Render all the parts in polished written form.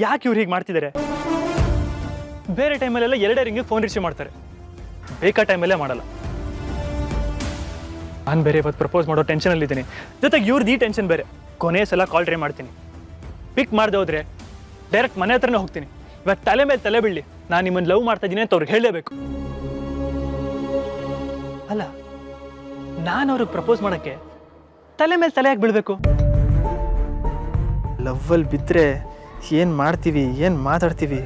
ಯಾಕೆ ಇವ್ರು ಹೀಗೆ ಮಾಡ್ತಿದ್ದಾರೆ? ಬೇರೆ ಟೈಮಲ್ಲೆಲ್ಲ ಎರಡೇ ರಿಂಗಿಗೆ ಫೋನ್ ರಿಸೀವ್ ಮಾಡ್ತಾರೆ, ಬೇಕಾದ ಟೈಮಲ್ಲೇ ಮಾಡಲ್ಲ. ನಾನು ಬೇರೆ ಇವತ್ತು ಪ್ರಪೋಸ್ ಮಾಡೋ ಟೆನ್ಷನಲ್ಲಿದ್ದೀನಿ, ಜೊತೆಗೆ ಇವ್ರದ್ದು ಈ ಟೆನ್ಷನ್ ಬೇರೆ. ಕೊನೆ ಸಲ ಕಾಲ್ ಟ್ರೈ ಮಾಡ್ತೀನಿ, ಪಿಕ್ ಮಾಡದೆ ಹೋದ್ರೆ ಡೈರೆಕ್ಟ್ ಮನೆ ಹತ್ರನೇ ಹೋಗ್ತೀನಿ. ಇವತ್ತು ತಲೆ ಮೇಲೆ ತಲೆ ಬೀಳಿ ನಾನು ನಿಮ್ಮನ್ನು ಲವ್ ಮಾಡ್ತಾ ಇದ್ದೀನಿ ಅಂತ ಅವ್ರಿಗೆ ಹೇಳಲೇಬೇಕು. ಅಲ್ಲ, ನಾನು ಅವ್ರಿಗೆ ಪ್ರಪೋಸ್ ಮಾಡೋಕ್ಕೆ ತಲೆ ಮೇಲೆ ತಲೆ ಯಾಕೆ ಬೀಳಬೇಕು? ಲವ್ವಲ್ಲಿ ಬಿದ್ದರೆ ಏನು ಮಾಡ್ತೀವಿ, ಏನು ಮಾತಾಡ್ತೀವಿ?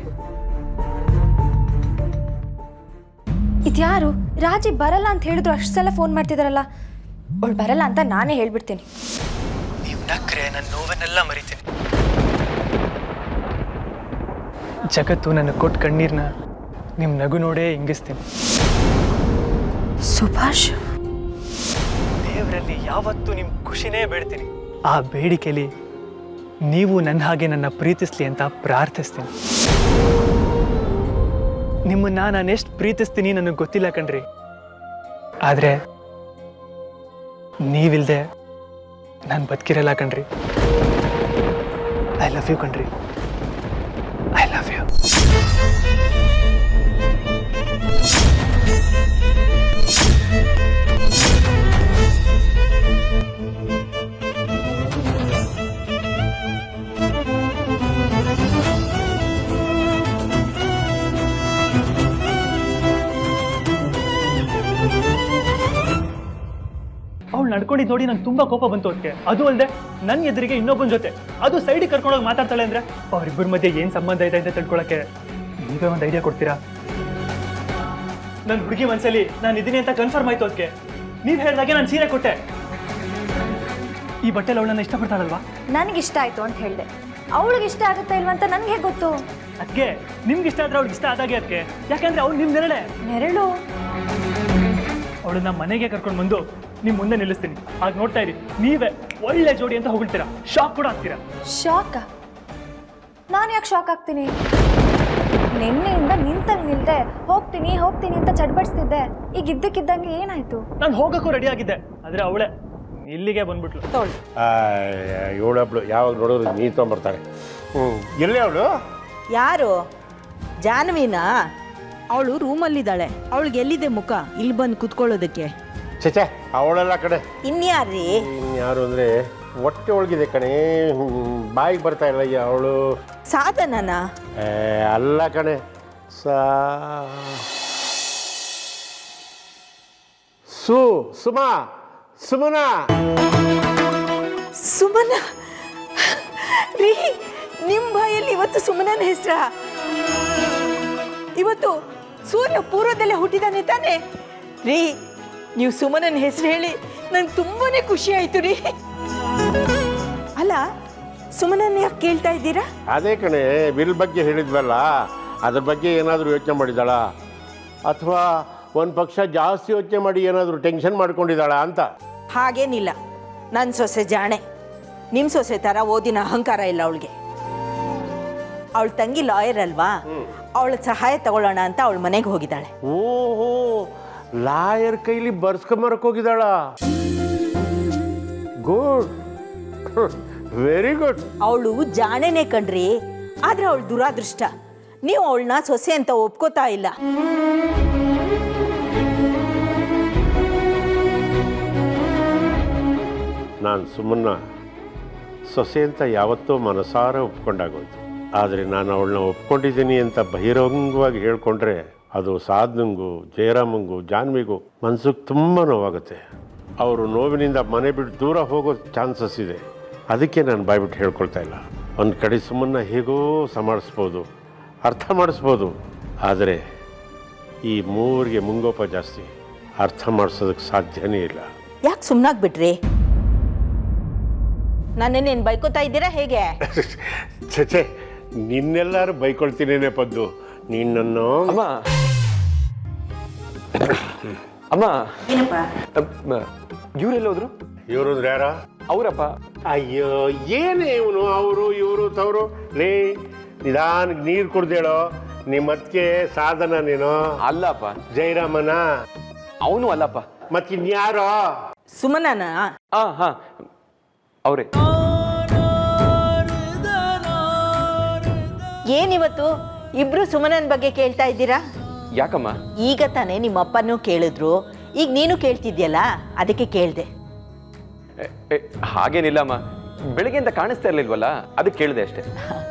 ಇದ್ಯಾರು ರಾಜಿ ಬರಲ್ಲ ಅಂತ ಹೇಳಿದ್ರು ಅಷ್ಟು ಸಲ ಫೋನ್ ಮಾಡ್ತಿದಾರಲ್ಲ? ಅವಳು ಬರಲ್ಲ ಅಂತ ನಾನೇ ಹೇಳ್ಬಿಡ್ತೀನಿ. ನೀವು ನಕ್ರೆ ನನ್ನ ನೋವನ್ನೆಲ್ಲ ಮರಿತೀನಿ. ಜಗತ್ತು ನನ್ನ ಕೊಟ್ಟು ಕಣ್ಣೀರ್ನ ನಿಮ್ಮ ನಗು ನೋಡೇ ಇಂಗಿಸ್ತೀನಿ. ಸುಭಾಷ್, ದೇವರಲ್ಲಿ ಯಾವತ್ತೂ ನಿಮ್ಮ ಖುಷಿನೇ ಬೇಡ್ತೀನಿ. ಆ ಬೇಡಿಕೆಯಲ್ಲಿ ನೀವು ನನ್ನ ಹಾಗೆ ನನ್ನ ಪ್ರೀತಿಸ್ಲಿ ಅಂತ ಪ್ರಾರ್ಥಿಸ್ತೀನಿ. ನಿಮ್ಮನ್ನ ನಾನು ಎಷ್ಟು ಪ್ರೀತಿಸ್ತೀನಿ ನನಗೆ ಗೊತ್ತಿಲ್ಲ ಕಣ್ರಿ, ಆದರೆ ನೀವಿಲ್ದೆ ನಾನು ಬದುಕಿರಲ್ಲ ಕಣ್ರಿ. ಐ ಲವ್ ಯು ಕಣ್ರಿ, ಐ ಲವ್ ಯು. ಅವಳು ನಡ್ಕೊಂಡಿದ್ದು ನೋಡಿ ನಂಗೆ ತುಂಬಾ ಕೋಪ ಬಂತು ಅದಕ್ಕೆ. ಅದು ಅಲ್ಲದೆ ನನ್ನ ಎದುರಿಗೆ ಇನ್ನೊಬ್ಬನ ಜೊತೆ, ಅದು ಸೈಡಿಗೆ ಕರ್ಕೊಂಡೋಗಿ ಮಾತಾಡ್ತಾಳೆ ಅಂದ್ರೆ ಅವರಿಬ್ಬರ ಮಧ್ಯೆ ಏನು ಸಂಬಂಧ ಇದೆ ಅಂತ ತಿಳ್ಕೊಳಕ್ಕೆ ನೀವೇ ಒಂದು ಐಡಿಯಾ ಕೊಡ್ತೀರಾ? ನನ್ನ ಹುಡುಗಿ ಮನಸ್ಸಲ್ಲಿ ನಾನು ಇದೀನಿ ಅಂತ ಕನ್ಫರ್ಮ್ ಆಯ್ತು ಅದಕ್ಕೆ. ನೀವು ಹೇಳಿದಾಗೆ ನಾನು ಸೀರೆ ಕೊಟ್ಟೆ. ಈ ಬಟ್ಟೆಲಿ ಅವಳನ್ನ ಇಷ್ಟಪಡ್ತಾಳಲ್ವಾ? ನನಗಿಷ್ಟ ಆಯ್ತು ಅಂತ ಹೇಳಿದೆ, ಅವಳಿಗೆ ಇಷ್ಟ ಆಗುತ್ತಾ ಇಲ್ವಾ ಅಂತ ನನಗೆ ಹೇಗೆ ಗೊತ್ತು? ಅದಕ್ಕೆ ನಿಮ್ಗೆ ಇಷ್ಟ ಆದ್ರೆ ಅವ್ಳಿಗೆ ಇಷ್ಟ ಆದಾಗೆ ಅದಕ್ಕೆ. ಯಾಕಂದ್ರೆ ಅವ್ಳು ನಿಮ್ಮ ನೆರಳೆ. ನೆರಳು? ಅವಳನ್ನ ಮನೆಗೆ ಕರ್ಕೊಂಡು ಬಂದು ನಿಮ್ಮ ಮುಂದೆ ನಿಲ್ಲಿಸ್ತೀನಿ. ಆಗ ನೋಡ್ತಾ ಇರಿ, ನೀವೇ ಒಳ್ಳೆ ಜೋಡಿ ಅಂತ ಹೊಗಳ್ತೀರಾ, ಶಾಕ್ ಕೂಡ ಆಗ್ತೀರಾ. ಶಾಕ್? ನಾನು ಯಾಕೆ ಶಾಕ್ ಆಗ್ತೀನಿ? ನಿನ್ನೆಯಿಂದ ನಿಂತಲ್ಲಿ ನಿಲ್ದೆ ಹೋಗ್ತೀನಿ ಹೋಗ್ತೀನಿ ಅಂತ ಚಡ್ಬಡಿಸ್ತಿದ್ದೆ, ಈಗ ಇದ್ದಕ್ಕಿದ್ದಂಗೆ ಏನಾಯ್ತು? ನಾನು ಹೋಗಕ್ಕೂ ರೆಡಿ ಆಗಿದ್ದೆ, ಆದ್ರೆ ಅವಳೇ ಇಲ್ಲಿಗೆ ಬಂದ್ಬಿಟ್ಲು. ಇವಳೊಬ್ಳು ಯಾವಾಗ ನೋಡಿದ್ರು ನೀರು ತೊಗೊಂಬರ್ತಾಳೆ. ಎಲ್ಲೇ ಅವಳು? ಯಾರು? ಜಾನ್ವಿನಾ? ಅವಳು ರೂಮಲ್ಲಿದ್ದಾಳೆ. ಅವಳಿಗೆ ಎಲ್ಲಿದೆ ಮುಖ ಇಲ್ಲಿ ಬಂದು ಕುತ್ಕೊಳ್ಳೋದಕ್ಕೆ? ಚಚೆ, ಅವಳೆಲ್ಲ ಕಡೆ. ಇನ್ಯಾರ್ರಿ? ಇನ್ಯಾರು ಅಂದರೆ ಹೊಟ್ಟೆ ಒಳಗಿದೆ ಕಣೆ, ಬಾಯಿಗೆ ಬರ್ತಾ ಇಲ್ಲ ಅವಳು. ಸಾಧನನಾ? ಅಲ್ಲ ಕಣೆ, ಸುಮಾ, ಸುಮನ. ಸುಮನ ರೀ, ನಿಮ್ಮ ಬಾಯಲ್ಲಿ ಇವತ್ತು ಸುಮನನ ಹೆಸರ? ಇವತ್ತು ಸೂರ್ಯ ಪೂರ್ವದಲ್ಲೇ ಹುಟ್ಟಿದಾನೆ ತಾನೆ ರೀ? ನೀವು ಸುಮನನ ಹೆಸರು ಹೇಳಿ ನಂಗೆ ತುಂಬಾನೇ ಖುಷಿ ಆಯ್ತು ರೀ. ಅಲ್ಲ, ಸುಮನನ್ನ ಯಾಕೆ ಕೇಳ್ತಾ ಇದ್ದೀರಾ? ಅದೇ ಕಣೆ, ಬಿಲ್ ಬಗ್ಗೆ ಹೇಳಿದ್ವಲ್ಲ, ಅದ್ರ ಬಗ್ಗೆ ಏನಾದರೂ ಯೋಚನೆ ಮಾಡಿದಾಳ, ಅಥವಾ ಒಂದು ಪಕ್ಷ ಜಾಸ್ತಿ ಯೋಚನೆ ಮಾಡಿ ಏನಾದರೂ ಟೆನ್ಷನ್ ಮಾಡ್ಕೊಂಡಿದ್ದಾಳ ಅಂತ? ಹಾಗೇನಿಲ್ಲ, ನನ್ನ ಸೊಸೆ ಜಾಣೆ. ನಿಮ್ಮ ಸೊಸೆ ಥರ ಓದಿನ ಅಹಂಕಾರ ಇಲ್ಲ ಅವಳಿಗೆ. ಅವಳ ತಂಗಿ ಲಾಯರ್ ಅಲ್ವಾ, ಅವಳ ಸಹಾಯ ತಗೊಳ್ಳೋಣ ಅಂತ ಅವಳ ಮನೆಗೆ ಹೋಗಿದ್ದಾಳೆ. ಓಹೋ, ಲಾಯರ್ ಕೈಲಿ ಬರ್ಸ್ಕೊಂಬರಕ್ಕೆ ಹೋಗಿದ್ದಾಳ. Good, very good. ಅವಳು ಜಾಣೆನೇ ಕಣ್ರಿ, ಆದ್ರೆ ಅವಳು ದುರಾದೃಷ್ಟ. ನೀವು ಅವಳನ್ನ ಸೊಸೆ ಅಂತ ಒಪ್ಕೋತಾ ಇಲ್ಲ. ನಾನು ಸುಮ್ಮನ ಸೊಸೆ ಅಂತ ಯಾವತ್ತೂ ಮನಸಾರ ಒಪ್ಕೊಂಡಾಗೋಯ್ತು. ಆದರೆ ನಾನು ಅವಳನ್ನ ಒಪ್ಕೊಂಡಿದ್ದೀನಿ ಅಂತ ಬಹಿರಂಗವಾಗಿ ಹೇಳ್ಕೊಂಡ್ರೆ ಅದು ಸಾಧನಂಗೂ, ಜಯರಾಮಂಗೂ, ಜಾನ್ವಿಗೂ ಮನ್ಸಿಗೆ ತುಂಬ ನೋವಾಗುತ್ತೆ. ಅವರು ನೋವಿನಿಂದ ಮನೆ ಬಿಟ್ಟು ದೂರ ಹೋಗೋ ಚಾನ್ಸಸ್ ಇದೆ. ಅದಕ್ಕೆ ನಾನು ಬಾಯ್ಬಿಟ್ಟು ಹೇಳ್ಕೊಳ್ತಾ ಇಲ್ಲ. ಒಂದು ಕಡೆ ಸುಮ್ಮನ ಹೇಗೋ ಸಂಭಾಳಿಸ್ಬೋದು, ಅರ್ಥ ಮಾಡಿಸ್ಬೋದು, ಆದರೆ ಈ ಮೂವರಿಗೆ ಮುಂಗೋಪ ಜಾಸ್ತಿ, ಅರ್ಥ ಮಾಡಿಸೋದಕ್ಕೆ ಸಾಧ್ಯನೇ ಇಲ್ಲ. ಯಾಕೆ ಸುಮ್ಮನಾಗ್ಬಿಟ್ರಿ? ನನ್ನೇನು ಬೈಕೋತಾ ಇದ್ದೀರಾ ಹೇಗೆ? ಚಚೆ, ನಿನ್ನೆಲ್ಲರೂ ಬೈಕೊಳ್ತೀನೇನೆ ಪದ್ದು. ನಿನ್ನನ್ನು ಅಮ್ಮ ಅಮ್ಮ ಏನಪ್ಪ? ಇವರೆಲ್ಲ ಹೋದ್ರು? ಇವರು ಅಂದ್ರೆ ಯಾರ? ಅವರಪ್ಪ. ಅಯ್ಯೋ, ಏನೇ ಇವನು ಅವರು ಇವರು ತವರು. ಲೇ, ನಿಧಾನಕ್ಕೆ ನೀರು ಕುಡ್ದೇಳೋ. ನಿಮ್ಮ ಅದಕ್ಕೆ ಸಾಧನ ನೀನು? ಅಲ್ಲಪ್ಪ. ಜಯರಾಮನ? ಅವನು ಅಲ್ಲಪ್ಪ. ಮತ್ತಿನ್ಯಾರೋ? ಸುಮನನ? ಹಾ ಹಾ, ಅವರೇ. ಏನಿವತ್ತು ಇಬ್ರು ಸುಮನನ್ ಬಗ್ಗೆ ಕೇಳ್ತಾ ಇದ್ದೀರಾ? ಯಾಕಮ್ಮ? ಈಗ ತಾನೇ ನಿಮ್ಮ ಅಪ್ಪನೂ ಕೇಳಿದ್ರು, ಈಗ ನೀನು ಕೇಳ್ತಿದ್ಯಲ್ಲ ಅದಕ್ಕೆ ಕೇಳಿದೆ. ಹಾಗೇನಿಲ್ಲ ಅಮ್ಮ, ಬೆಳಗ್ಗೆಯಿಂದ ಕಾಣಿಸ್ತಾ ಇರ್ಲಿಲ್ವಲ್ಲ ಅದಕ್ಕೆ ಕೇಳಿದೆ ಅಷ್ಟೇ.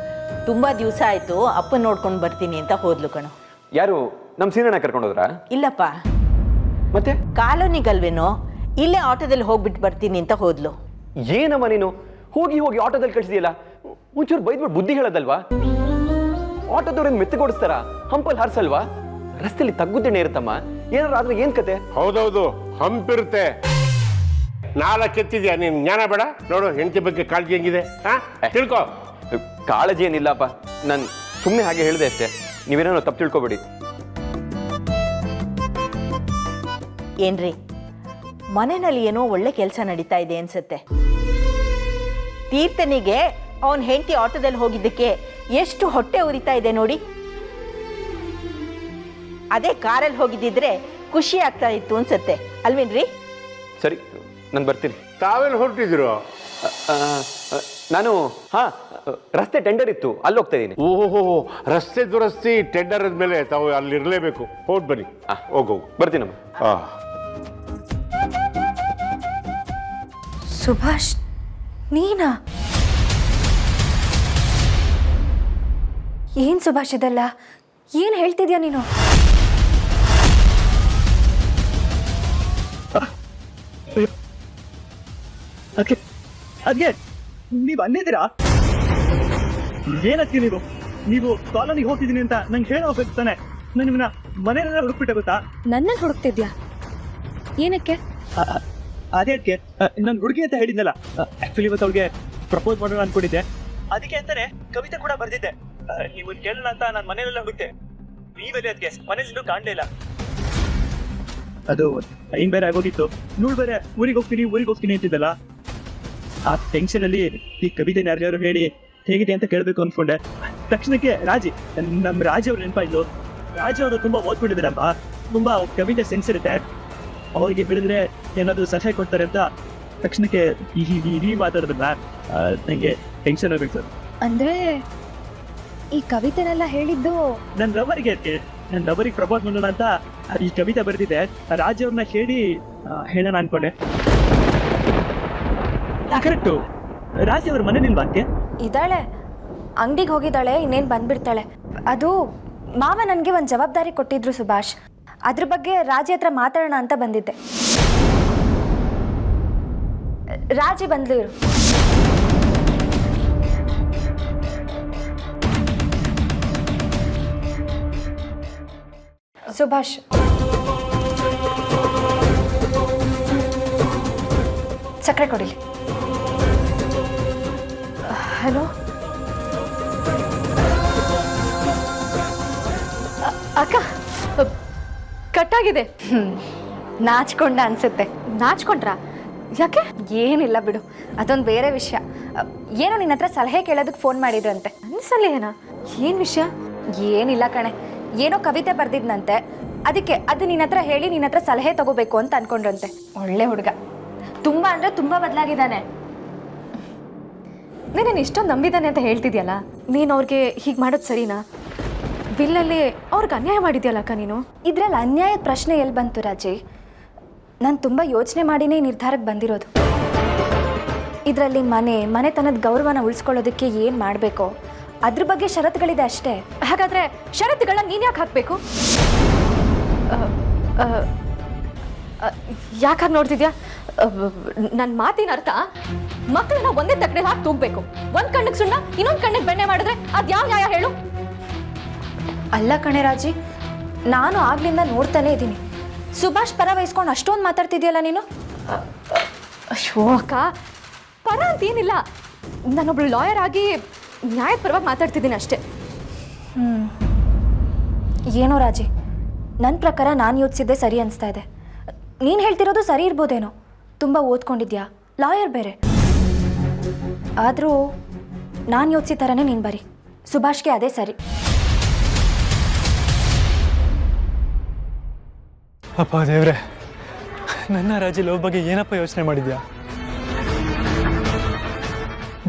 ತುಂಬಾ ದಿವಸ ಆಯ್ತು ಅಪ್ಪನ ನೋಡ್ಕೊಂಡು ಬರ್ತೀನಿ ಅಂತ ಹೋದ್ಲು ಕಣೋ. ಯಾರು ನಮ್ಮ ಸೀನಣ್ಣ ಕರ್ಕೊಂಡೋದ್ರಾ? ಇಲ್ಲಪ್ಪ, ಮತ್ತೆ ಕಾಲೋನಿಗಲ್ವೇನೋ ಇಲ್ಲೇ ಆಟೋದಲ್ಲಿ ಹೋಗ್ಬಿಟ್ಟು ಬರ್ತೀನಿ ಅಂತ ಹೋದ್ಲು. ಏನಮ್ಮ ನೀನು ಹೋಗಿ ಹೋಗಿ ಆಟೋದಲ್ಲಿ ಕಳಿಸಿದೆಯಲ್ಲ, ಒಂಚೂರು ಬೈದ್ಬಿಟ್ಟು ಬುದ್ಧಿ ಹೇಳೋದಲ್ವಾ? ಆಟೋದವ್ರನ್ನ ಮೆತ್ತಗೊಡಿಸ್ತಾರ, ಹಂಪಲ್ಲಿ ಹಾರಿಸಲ್ವಾ? ರಸ್ತೆಯಲ್ಲಿ ತಗ್ಗುದ್ದೇನೆ ಇರುತ್ತಮ್ಮ, ಏನಾರು ಆದ್ರೆ ಏನ್ ಕತೆ? ಹೌದೌದು, ಹಂಪಿರುತ್ತೆ. 4 ಎತ್ತಿದ್ಯಾ ನೀನು? ಜ್ಞಾನ ಬೇಡ ನೋಡು, ಹೆಂಡತಿ ಬಗ್ಗೆ ಕಾಳಜಿ ಹೆಂಗಿದೆ ತಿಳ್ಕೊ. ಕಾಳಜಿ ಏನಿಲ್ಲಪ್ಪ, ನಾನು ಸುಮ್ಮನೆ ಹಾಗೆ ಹೇಳಿದೆ ಅಷ್ಟೇ, ನೀವೇನೋ ತಪ್ಪು ತಿಳ್ಕೊಬೇಡಿ. ಏನ್ರಿ, ಮನೆಯಲ್ಲಿ ಏನೋ ಒಳ್ಳೆ ಕೆಲಸ ನಡೀತಾ ಇದೆ ಅನ್ಸುತ್ತೆ. ತೀರ್ಥನಿಗೆ ಅವನ್ ಹೆಂಡತಿ ಆಟೋದಲ್ಲಿ ಹೋಗಿದ್ದಕ್ಕೆ ಎಷ್ಟು ಹೊಟ್ಟೆ ಉರಿತಾ ಇದೆ ನೋಡಿ. ಅದೇ ಕಾರಲ್ಲಿ ಹೋಗಿದ್ದಿದ್ರೆ ಖುಷಿ ಆಗ್ತಾ ಇತ್ತು ಅನ್ಸುತ್ತೆ ಅಲ್ವೇನ್ರಿ? ಸರಿ, ನಾನು ಬರ್ತೀನಿ. ತಾವೆಲ್ಲಿ ಹೊರಟಿದ್ರು? ನಾನು ರಸ್ತೆ ಟೆಂಡರ್ ಇತ್ತು, ಅಲ್ಲಿ ಹೋಗ್ತಾ ಇದ್ದೀನಿ. ಓಹೋ, ರಸ್ತೆ ದುರಸ್ತಿ ಟೆಂಡರ್ ಆದ್ಮೇಲೆ ತಾವು ಅಲ್ಲಿರಲೇಬೇಕು. ಹೋಗಿ ಬನ್ನಿ. ಹೋಗು. ಬರ್ತೀನಮ್ಮ. ಸುಭಾಷ್, ನೀನಾ? ಏನ್ ಸುಭಾಷ್ ಇದೆಲ್ಲ? ಏನ್ ಹೇಳ್ತಿದ್ಯಾ ನೀನು? ಅದ್ಗೆ ನೀವು ಅಲ್ಲಿದ್ದೀರಾ? ಏನಕ್ಕೆ ನೀವು ಕಾಲೋನಿಗೆ ಹೋಗ್ತಿದ್ದೀನಿ ಅಂತ ನಂಗೆ ಹೇಳಿ ಹೋಗ್ಬೇಕು ತಾನೆ. ನಾನು ನಿಮ್ಮನ್ನ ಮನೆಯಲ್ಲ ಹುಡುಕ್ಬಿಟ್ಟೆ ಗೊತ್ತಾ? ನನ್ನನ್ನು ಹುಡುಕ್ತಿದ್ಯಾ? ಏನಕ್ಕೆ? ಅದಕ್ಕೆ ನಾನು ಹುಡುಗಿ ಅಂತ ಹೇಳಿದ್ನಲ್ಲ, ಆಕ್ಚುಲಿ ಇವತ್ತು ಅವ್ಳಿಗೆ ಪ್ರಪೋಸ್ ಮಾಡೋಣ ಅನ್ಕೊಂಡಿದ್ದೆ. ಅದಕ್ಕೆ ಅಂತಾನೆ ಕವಿತೆ ಕೂಡ ಬರ್ದಿದ್ದೆ. ನೀವು ಕೇಳೋಣ ಅಂತ ನಾನು ಮನೆಯಲ್ಲ ಹುಡುಕ್ತೆ. ನೀವೆಲ್ಲಿ? ಅದಕ್ಕೆ ಮನೇಲಿ ಕಾಣಲೇ ಇಲ್ಲ. ಅದು ಟೈಮ್ ಬೇರೆ ಆಗೋಗಿತ್ತು. ಇವಳು ಬೇರೆ ಊರಿಗೆ ಹೋಗ್ತೀನಿ ಅಂತಿದ್ದಲ್ಲ. ಆ ಟೆನ್ಷನ್ ಅಲ್ಲಿ ಈ ಕವಿತೆನ ಯಾರ್ಯಾರು ಹೇಳಿ ಹೇಗಿದೆ ಅಂತ ಕೇಳಬೇಕು ಅನ್ಕೊಂಡೆ. ತಕ್ಷಣಕ್ಕೆ ನಮ್ಮ ರಾಜಿ ಅವ್ರು ನೆನಪಾಯ್ತು. ರಾಜಿ ಅವರು ತುಂಬಾ ಓದ್ಕೊಂಡಿದ್ದಾರಪ್ಪ, ತುಂಬಾ ಕವಿತೆ ಸೆನ್ಸ್ ಇರುತ್ತೆ. ಅವ್ರಿಗೆ ಬಿಡಿದ್ರೆ ಏನಾದ್ರು ಸಲಹೆ ಕೊಡ್ತಾರೆ ಅಂತ ತಕ್ಷಣಕ್ಕೆ ಈ ಮಾತಾಡೋದಲ್ಲ ನಂಗೆ ಟೆನ್ಷನ್ ಆಗ್ಬೇಕು. ಅಂದ್ರೆ ಈ ಕವಿತೆನೆಲ್ಲ ಹೇಳಿದ್ದು ನನ್ನ ಲವರಿಗೆ ಪ್ರಪೋಸ್ ಮಾಡೋಣ ಅಂತ ಈ ಕವಿತೆ ಬರೆದಿದ್ದೆ. ರಾಜ ಅವ್ರನ್ನ ಹೇಳೋಣ ಅನ್ಕೊಂಡೆ. ಕರೆಕ್ಟು, ರಾಜ ಅವ್ರ ಮನೇಲಿಲ್ವಾ? ಅಕ್ಕೆ ಇದ್ದಾಳೆ, ಅಂಗಡಿಗೆ ಹೋಗಿದ್ದಾಳೆ, ಇನ್ನೇನು ಬಂದ್ಬಿಡ್ತಾಳೆ. ಅದು ಮಾವ ನನಗೆ ಒಂದು ಜವಾಬ್ದಾರಿ ಕೊಟ್ಟಿದ್ರು ಸುಭಾಷ್, ಅದ್ರ ಬಗ್ಗೆ ರಾಜಿ ಹತ್ರ ಮಾತಾಡೋಣ ಅಂತ ಬಂದಿದ್ದೆ. ರಾಜಿ ಬಂದ್ಲು ಇರು. ಸುಭಾಷ್, ಸಕ್ಕರೆ ಕೊಡಿಲಿ. ಹಲೋ ಅಕ್ಕ, ಕಟ್ಟಾಗಿದೆ. ನಾಚ್ಕೊಂಡ ಅನ್ಸುತ್ತೆ. ನಾಚ್ಕೊಂಡ್ರಾ? ಯಾಕೆ? ಏನಿಲ್ಲ ಬಿಡು, ಅದೊಂದು ಬೇರೆ ವಿಷಯ. ಏನೋ ನಿನ್ನ ಹತ್ರ ಸಲಹೆ ಕೇಳೋದಕ್ಕೆ ಫೋನ್ ಮಾಡಿದ್ರಂತೆ. ನನ್ನ ಸಲಹೆನಾ? ಏನು ವಿಷಯ? ಏನಿಲ್ಲ ಕಣೆ, ಏನೋ ಕವಿತೆ ಬರ್ದಿದ್ನಂತೆ. ಅದಕ್ಕೆ ಅದು ನಿನ್ನ ಹತ್ರ ಹೇಳಿ ನಿನ್ನ ಹತ್ರ ಸಲಹೆ ತಗೋಬೇಕು ಅಂತ ಅನ್ಕೊಂಡ್ರಂತೆ. ಒಳ್ಳೆ ಹುಡುಗ, ತುಂಬಾ ಅಂದರೆ ತುಂಬಾ ಬದಲಾಗಿದ್ದಾನೆ. ನೀನು ಇಷ್ಟೊಂದು ನಂಬಿದ್ದಾನೆ ಅಂತ ಹೇಳ್ತಿದ್ಯಲ್ಲ, ನೀನು ಅವ್ರಿಗೆ ಹೀಗೆ ಮಾಡೋದು ಸರಿನಾ? ಬಿಲ್ಲಲ್ಲಿ ಅವ್ರಿಗೆ ಅನ್ಯಾಯ ಮಾಡಿದ್ಯಲ್ಲ ಅಕ್ಕ ನೀನು. ಇದ್ರಲ್ಲಿ ಅನ್ಯಾಯದ ಪ್ರಶ್ನೆ ಎಲ್ಲಿ ಬಂತು ರಾಜಿ? ನಾನು ತುಂಬ ಯೋಚನೆ ಮಾಡಿನೇ ನಿರ್ಧಾರಕ್ಕೆ ಬಂದಿರೋದು. ಇದರಲ್ಲಿ ಮನೆತನದ ಗೌರವನ ಉಳಿಸ್ಕೊಳ್ಳೋದಕ್ಕೆ ಏನು ಮಾಡಬೇಕೋ ಅದ್ರ ಬಗ್ಗೆ ಷರತ್ತುಗಳಿದೆ ಅಷ್ಟೇ. ಹಾಗಾದರೆ ಷರತ್ತುಗಳನ್ನ ನೀನು ಯಾಕೆ ಹಾಕಬೇಕು? ಯಾಕೆ ಹಾಗೆ ನೋಡ್ತಿದ್ಯಾ? ನನ್ನ ಮಾತಿನ ಅರ್ಥ, ಮಕ್ಕಳನ್ನ ಒಂದೇ ತಕ್ಕಡೆಯಲ್ಲಿ ಹಾಕಿ ತೂಗಬೇಕು. ಒಂದು ಕಣ್ಣಿಗೆ ಸುಣ್ಣ ಇನ್ನೊಂದು ಕಣ್ಣಿಗೆ ಬೆಣ್ಣೆ ಮಾಡಿದ್ರೆ ಅದು ಯಾವ ನ್ಯಾಯ ಹೇಳು? ಅಲ್ಲ ಕಣೆ ರಾಜಿ, ನಾನು ಆಗ್ಲಿಂದ ನೋಡ್ತಾನೆ ಇದ್ದೀನಿ. ಸುಭಾಷ್ ಪರ ವಹಿಸ್ಕೊಂಡು ಅಷ್ಟೊಂದು ಮಾತಾಡ್ತಿದ್ಯಲ್ಲ ನೀನು. ಅಯ್ಯೋ ಅಕ್ಕ, ಪರ ಅಂತೇನಿಲ್ಲ, ನಾನೊಬ್ಳು ಲಾಯರ್ ಆಗಿ ನ್ಯಾಯದ ಪರವಾಗಿ ಮಾತಾಡ್ತಿದ್ದೀನಿ ಅಷ್ಟೇ. ಏನೋ ರಾಜಿ, ನನ್ನ ಪ್ರಕಾರ ನಾನು ಯೋಚಿಸಿದ್ದೆ ಸರಿ ಅನಿಸ್ತಾ ಇದೆ. ನೀನು ಹೇಳ್ತಿರೋದು ಸರಿ ಇರ್ಬೋದೇನೋ, ತುಂಬ ಓದ್ಕೊಂಡಿದ್ಯಾ, ಲಾಯರ್ ಬೇರೆ. ಆದರೂ ನಾನು ಯೋಚಿಸಿದ ಥರನೇ ನೀನು ಬರಿ. ಸುಭಾಷ್ಗೆ ಅದೇ ಸರಿ. ಅಪ್ಪ ದೇವ್ರೆ, ನನ್ನ ರಾಜಿ ಲವ್ ಬಗ್ಗೆ ಏನಪ್ಪ ಯೋಚನೆ ಮಾಡಿದ್ಯಾ?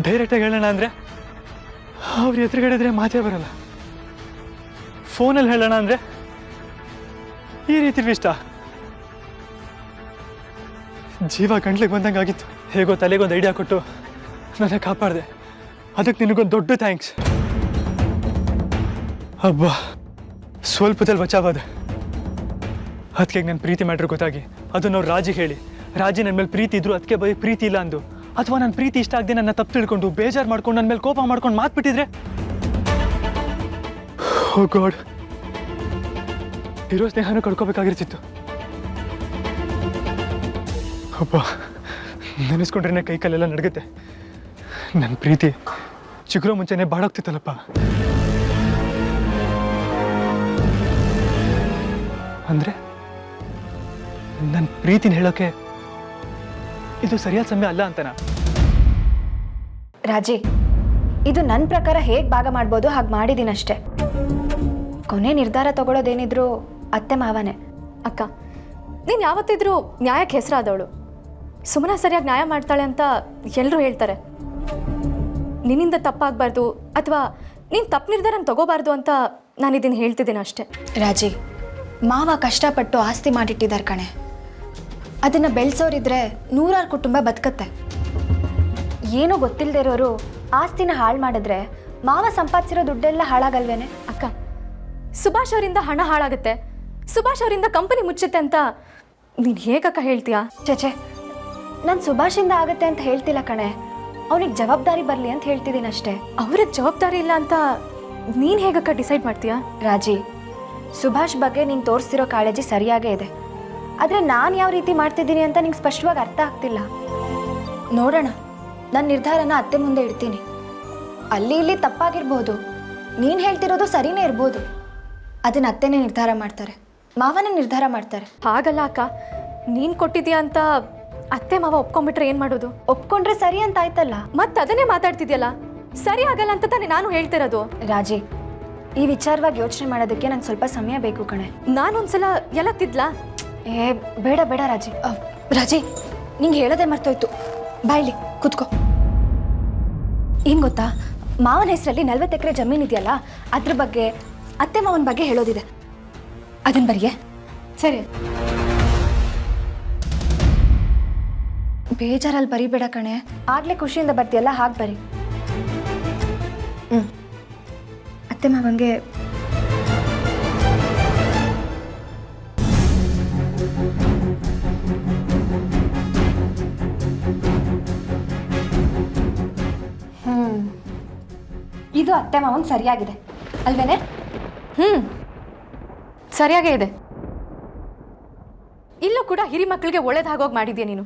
ಡೈರೆಕ್ಟಾಗಿ ಹೇಳೋಣ ಅಂದರೆ ಅವ್ರು ಎದುರುಗಡೆ ಮಾತೇ ಬರಲ್ಲ. ಫೋನಲ್ಲಿ ಹೇಳೋಣ ಅಂದರೆ ಈ ರೀತಿ ಇಷ್ಟ. ಜೀವ ಗಂಟ್ಲಿಗೆ ಬಂದಂಗೆ ಆಗಿತ್ತು. ಹೇಗೋ ತಲೆಗೊಂದು ಐಡಿಯಾ ಕೊಟ್ಟು ನನ್ನ ಕಾಪಾಡಿದೆ. ಅದಕ್ಕೆ ನಿನಗೊಂದು ದೊಡ್ಡ ಥ್ಯಾಂಕ್ಸ್. ಅಬ್ಬಾ, ಸ್ವಲ್ಪದಲ್ಲಿ ಬಚಾವಾದ. ಅದಕ್ಕೆ ನನ್ನ ಪ್ರೀತಿ ಮ್ಯಾಟ್ರ್ ಗೊತ್ತಾಗಿ ಅದನ್ನು ಅವ್ರು ರಾಜಿಗೆ ಹೇಳಿ, ರಾಜಿ ನನ್ನ ಮೇಲೆ ಪ್ರೀತಿ ಇದ್ರು ಅದಕ್ಕೆ ಬೈ ಪ್ರೀತಿ ಇಲ್ಲ ಅಂದು, ಅಥವಾ ನನ್ನ ಪ್ರೀತಿ ಇಷ್ಟ ಆಗದೆ ನನ್ನ ತಪ್ಪು ತಿಳ್ಕೊಂಡು ಬೇಜಾರು ಮಾಡ್ಕೊಂಡು ನನ್ನ ಮೇಲೆ ಕೋಪ ಮಾಡ್ಕೊಂಡು ಮಾತ್ಬಿಟ್ಟಿದ್ರೆ, ಓ ಗಾಡ್, ಇರೋ ಸ್ನೇಹನೂ ಕಳ್ಕೊಬೇಕಾಗಿರ್ತಿತ್ತು. ಅಪ್ಪ, ನೆನೆಸ್ಕೊಂಡ್ರೆ ಕೈ ಕಾಲೆಲ್ಲ ನಡ್ಗುತ್ತೆ. ನನ್ನ ಪ್ರೀತಿ ಚಿಗುರೋ ಮುಂಚೆನೆ ಬಾಡೋಗ್ತಿತ್ತಲ್ಲಪ್ಪ. ಅಂದರೆ ನನ್ನ ಪ್ರೀತಿನ ಹೇಳೋಕೆ ಇದು ಸರಿಯಾದ ಸಮಯ ಅಲ್ಲ ಅಂತನಾ? ರಾಜಿ, ಇದು ನನ್ನ ಪ್ರಕಾರ ಹೇಗೆ ಭಾಗ ಮಾಡ್ಬೋದು ಹಾಗೆ ಮಾಡಿದ್ದೀನಷ್ಟೆ. ಕೊನೆ ನಿರ್ಧಾರ ತಗೊಳ್ಳೋದೇನಿದ್ರು ಅತ್ತೆ ಮಾವನೇ. ಅಕ್ಕ, ನೀನು ಯಾವತ್ತಿದ್ರೂ ನ್ಯಾಯಕ್ಕೆ ಹೆಸರಾದವಳು. ಸುಮ್ಮನೆ ಸರಿಯಾಗಿ ನ್ಯಾಯ ಮಾಡ್ತಾಳೆ ಅಂತ ಎಲ್ಲರೂ ಹೇಳ್ತಾರೆ. ನಿನ್ನಿಂದ ತಪ್ಪಾಗಬಾರ್ದು ಅಥವಾ ನೀನು ತಪ್ಪು ನಿರ್ಧಾರ ತಗೋಬಾರ್ದು ಅಂತ ನಾನು ಇದನ್ನು ಹೇಳ್ತಿದ್ದೀನಿ ಅಷ್ಟೆ. ರಾಜಿ, ಮಾವ ಕಷ್ಟಪಟ್ಟು ಆಸ್ತಿ ಮಾಡಿಟ್ಟಿದ್ದಾರೆ ಕಣೆ. ಅದನ್ನು ಬೆಳೆಸೋರಿದ್ರೆ 100 ಕುಟುಂಬ ಬದುಕತ್ತೆ. ಏನೂ ಗೊತ್ತಿಲ್ಲದೆ ಇರೋರು ಆಸ್ತಿನ ಹಾಳು ಮಾಡಿದ್ರೆ ಮಾವ ಸಂಪಾದಿಸಿರೋ ದುಡ್ಡೆಲ್ಲ ಹಾಳಾಗಲ್ವೇನೆ? ಅಕ್ಕ, ಸುಭಾಷ್ ಅವರಿಂದ ಹಣ ಹಾಳಾಗುತ್ತೆ, ಸುಭಾಷ್ ಅವರಿಂದ ಕಂಪನಿ ಮುಚ್ಚುತ್ತೆ ಅಂತ ನೀನು ಹೇಗಕ್ಕ ಹೇಳ್ತೀಯಾ? ಚೇಚೆ, ನಾನು ಸುಭಾಷಿಂದ ಆಗತ್ತೆ ಅಂತ ಹೇಳ್ತಿಲ್ಲ ಕಣೆ. ಅವನಿಗೆ ಜವಾಬ್ದಾರಿ ಬರಲಿ ಅಂತ ಹೇಳ್ತಿದ್ದೀನಿ ಅಷ್ಟೇ. ಅವ್ರಿಗೆ ಜವಾಬ್ದಾರಿ ಇಲ್ಲ ಅಂತ ನೀನು ಹೇಗಕ್ಕ ಡಿಸೈಡ್ ಮಾಡ್ತೀಯಾ? ರಾಜಿ, ಸುಭಾಷ್ ಬಗ್ಗೆ ನೀನು ತೋರಿಸ್ತಿರೋ ಕಾಳಜಿ ಸರಿಯಾಗೇ ಇದೆ. ಆದರೆ ನಾನು ಯಾವ ರೀತಿ ಮಾಡ್ತಿದ್ದೀನಿ ಅಂತ ನಿಂಗೆ ಸ್ಪಷ್ಟವಾಗಿ ಅರ್ಥ ಆಗ್ತಿಲ್ಲ. ನೋಡೋಣ, ನನ್ನ ನಿರ್ಧಾರನ ಅತ್ತೆ ಮುಂದೆ ಇಡ್ತೀನಿ. ಅಲ್ಲಿ ಇಲ್ಲಿ ತಪ್ಪಾಗಿರ್ಬೋದು, ನೀನು ಹೇಳ್ತಿರೋದು ಸರಿನೇ ಇರ್ಬೋದು. ಅದನ್ನ ಅತ್ತೆನೇ ನಿರ್ಧಾರ ಮಾಡ್ತಾರೆ, ಮಾವನೇ ನಿರ್ಧಾರ ಮಾಡ್ತಾರೆ. ಹಾಗಲ್ಲ ಅಕ್ಕ, ನೀನು ಕೊಟ್ಟಿದ್ಯಾ ಅಂತ ಅತ್ತೆ ಮಾವ ಒಪ್ಕೊಂಡ್ಬಿಟ್ರೆ ಏನು ಮಾಡೋದು? ಒಪ್ಕೊಂಡ್ರೆ ಸರಿ ಅಂತ ಆಯ್ತಲ್ಲ. ಮತ್ತೆ ಅದನ್ನೇ ಮಾತಾಡ್ತಿದ್ಯಲ್ಲ, ಸರಿ ಆಗಲ್ಲ ಅಂತ ತಾನೇ ನಾನು ಹೇಳ್ತಿರೋದು. ರಾಜಿ, ಈ ವಿಚಾರವಾಗಿ ಯೋಚನೆ ಮಾಡೋದಕ್ಕೆ ನಂಗೆ ಸ್ವಲ್ಪ ಸಮಯ ಬೇಕು ಕಣೆ. ನಾನೊಂದ್ಸಲ ಎಲ್ಲ ತಿದ್ಲಾ? ಬೇಡ ಬೇಡ ರಾಜಿ. ರಾಜಿ, ನಿಂಗೆ ಹೇಳೋದೇ ಮರ್ತೋಯ್ತು. ಬಾಯ್ಲಿ ಕೂತ್ಕೋ. ಏನು ಗೊತ್ತಾ, ಮಾವನ ಹೆಸರಲ್ಲಿ 40 ಎಕರೆ ಜಮೀನು ಇದೆಯಲ್ಲ, ಅದ್ರ ಬಗ್ಗೆ ಅತ್ತೆ ಮಾವನ ಬಗ್ಗೆ ಹೇಳೋದಿದೆ. ಅದನ್ನ ಬರಿಯೇ? ಸರಿ. ಬೇಜಾರಲ್ಲಿ ಬರಿಬೇಡ ಕಣೆ. ಆಗ್ಲೇ ಖುಷಿಯಿಂದ ಬರ್ತೀಯಲ್ಲ, ಹಾಗೆ ಬರಿ. ಅತ್ತೆ ಮಾವಂಗೆ ಇದು ಅತ್ತೆ ಮಾವಂಗೆ ಸರಿಯಾಗಿದೆ ಅಲ್ವೇನೆ? ಸರಿಯಾಗೇ ಇದೆ. ಇಲ್ಲೂ ಕೂಡ ಹಿರಿ ಮಕ್ಕಳಿಗೆ ಒಳ್ಳೇದಾಗೋಗಿ ಮಾಡಿದ್ಯಾ ನೀನು.